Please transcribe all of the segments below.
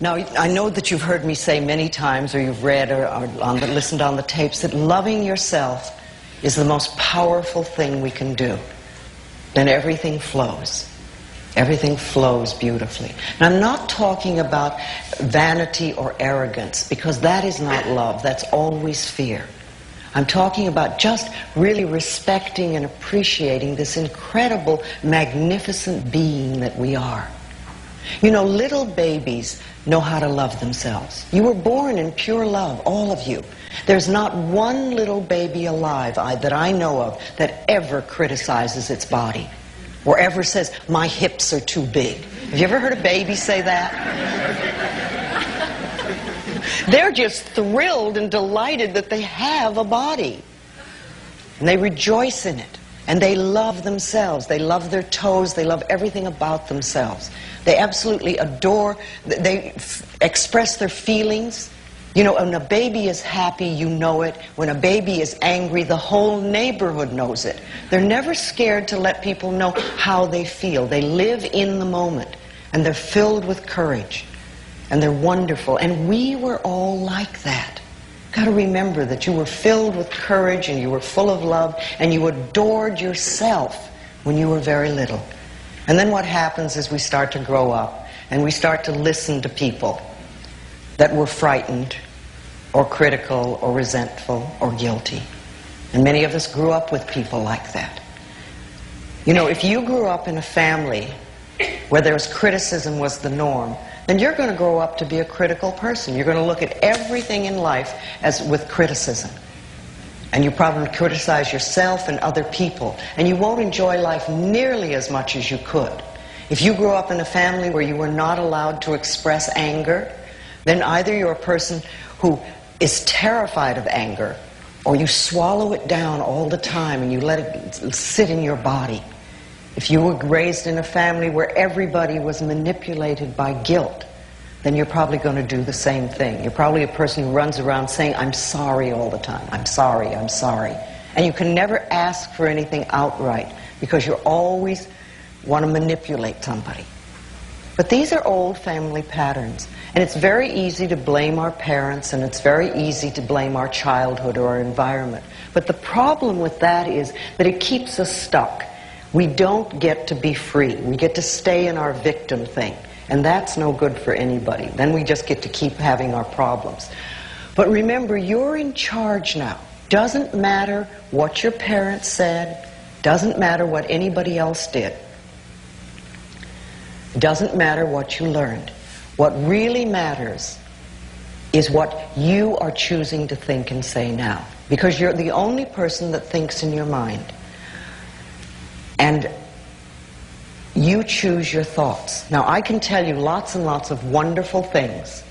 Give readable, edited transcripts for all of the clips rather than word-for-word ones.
Now, I know that you've heard me say many times, or you've read or listened on the tapes, that loving yourself is the most powerful thing we can do. Then everything flows. Everything flows beautifully. And I'm not talking about vanity or arrogance, because that is not love. That's always fear. I'm talking about just really respecting and appreciating this incredible, magnificent being that we are. You know, little babies know how to love themselves. You were born in pure love, all of you. There's not one little baby alive that I know of that ever criticizes its body or ever says, my hips are too big. Have you ever heard a baby say that? They're just thrilled and delighted that they have a body. And they rejoice in it. And they love themselves. They love their toes. They love everything about themselves. They absolutely adore, they express their feelings. You know, when a baby is happy, you know it. When a baby is angry, the whole neighborhood knows it. They're never scared to let people know how they feel. They live in the moment. And they're filled with courage. And they're wonderful. And we were all like that. Got to remember that you were filled with courage and you were full of love and you adored yourself when you were very little. And then what happens is we start to grow up and we start to listen to people that were frightened or critical or resentful or guilty. And many of us grew up with people like that. You know, if you grew up in a family where there was criticism was the norm, then you're going to grow up to be a critical person. You're going to look at everything in life as with criticism. And you probably criticize yourself and other people. And you won't enjoy life nearly as much as you could. If you grew up in a family where you were not allowed to express anger, then either you're a person who is terrified of anger, or you swallow it down all the time and you let it sit in your body. If you were raised in a family where everybody was manipulated by guilt, then you're probably going to do the same thing. You're probably a person who runs around saying, I'm sorry all the time. I'm sorry, I'm sorry. And you can never ask for anything outright because you always want to manipulate somebody. But these are old family patterns. And it's very easy to blame our parents, and it's very easy to blame our childhood or our environment. But the problem with that is that it keeps us stuck. We don't get to be free. We get to stay in our victim thing. And that's no good for anybody. Then we just get to keep having our problems. But remember, you're in charge now. Doesn't matter what your parents said. Doesn't matter what anybody else did. Doesn't matter what you learned. What really matters is what you are choosing to think and say now. Because you're the only person that thinks in your mind. And you choose your thoughts. Now, I can tell you lots and lots of wonderful things.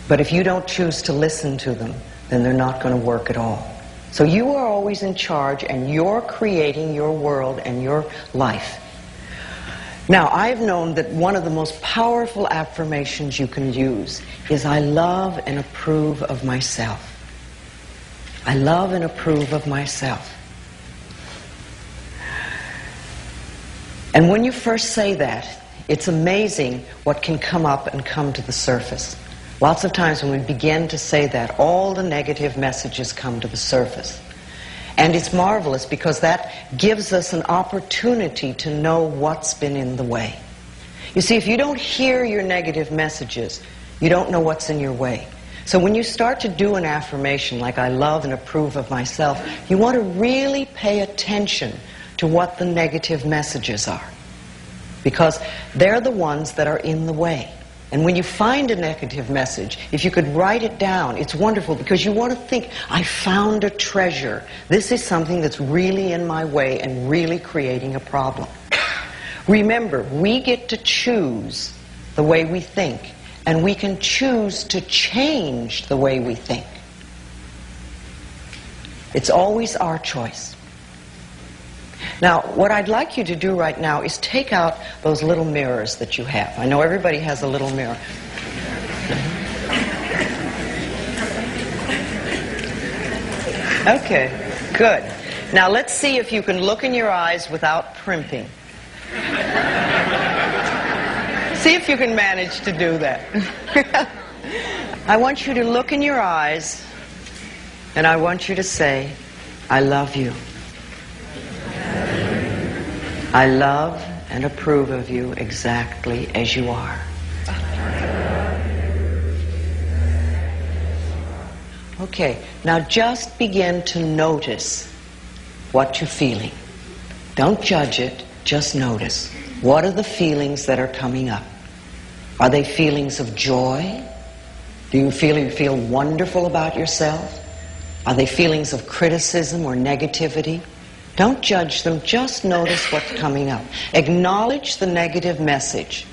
But if you don't choose to listen to them, then they're not going to work at all. So you are always in charge, and you're creating your world and your life. Now, I've known that one of the most powerful affirmations you can use is, I love and approve of myself. I love and approve of myself. And when you first say that, it's amazing what can come up and come to the surface. Lots of times when we begin to say that, all the negative messages come to the surface. And it's marvelous because that gives us an opportunity to know what's been in the way. You see, if you don't hear your negative messages, you don't know what's in your way. So when you start to do an affirmation like, I love and approve of myself, you want to really pay attention to what the negative messages are, because they're the ones that are in the way. And when you find a negative message, if you could write it down, it's wonderful, because you want to think, I found a treasure. This is something that's really in my way and really creating a problem. Remember, we get to choose the way we think, and we can choose to change the way we think. It's always our choice. Now, what I'd like you to do right now is take out those little mirrors that you have. I know everybody has a little mirror. Okay, good. Now let's see if you can look in your eyes without primping. See if you can manage to do that. I want you to look in your eyes, and I want you to say, I love you. I love and approve of you exactly as you are. Okay, now just begin to notice what you're feeling. Don't judge it, just notice. What are the feelings that are coming up? Are they feelings of joy? Do you feel wonderful about yourself? Are they feelings of criticism or negativity? Don't judge them, just notice what's coming up. Acknowledge the negative message.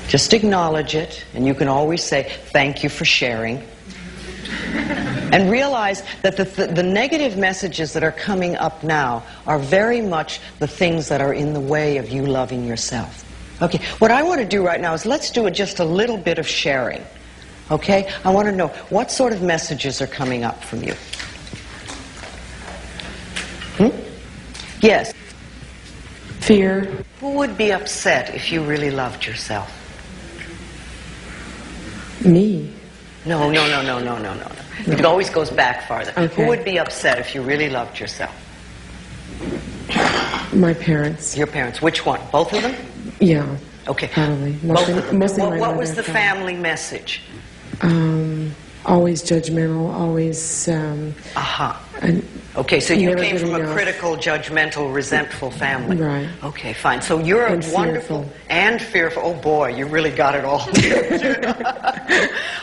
Just acknowledge it, and you can always say, thank you for sharing. And realize that the negative messages that are coming up now are very much the things that are in the way of you loving yourself. Okay, what I want to do right now is let's do just a little bit of sharing. Okay, I want to know what sort of messages are coming up from you. Yes. Fear. Who would be upset if you really loved yourself? Me. No. It always goes back farther. Okay. Who would be upset if you really loved yourself? My parents. Your parents. Which one? Both of them? Yeah. Okay. Probably. Both of them. Mostly my What was mother the and father. family message? Always judgmental, always... Okay, so you never came good from a enough. critical, judgmental, resentful family. Right. Okay, fine. So you're And a wonderful... fearful. And fearful. Oh boy, you really got it all.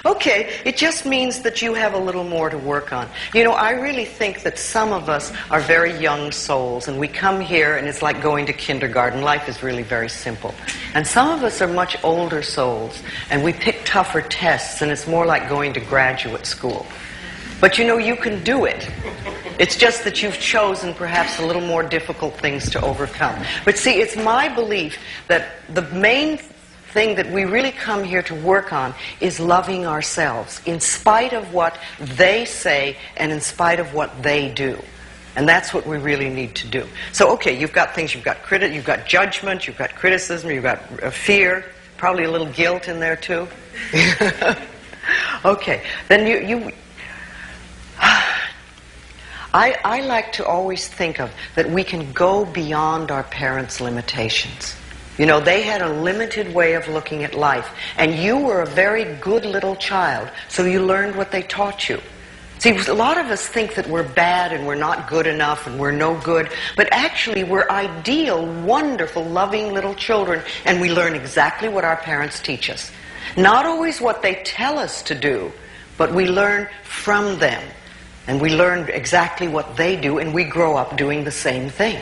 Okay, it just means that you have a little more to work on. You know, I really think that some of us are very young souls, and we come here and it's like going to kindergarten. Life is really very simple. And some of us are much older souls, and we pick tougher tests, and it's more like going to graduate school. But you know, you can do it. It's just that you've chosen perhaps a little more difficult things to overcome. But see, it's my belief that the main thing that we really come here to work on is loving ourselves, in spite of what they say and in spite of what they do. And that's what we really need to do. So, okay, you've got things, you've got judgment, you've got criticism, you've got fear, probably a little guilt in there too. Okay, then I like to always think of that we can go beyond our parents' limitations. You know, they had a limited way of looking at life, and you were a very good little child, so you learned what they taught you. See, a lot of us think that we're bad and we're not good enough and we're no good, but actually we're ideal, wonderful, loving little children, and we learn exactly what our parents teach us. Not always what they tell us to do, but we learn from them. And we learn exactly what they do, and we grow up doing the same thing.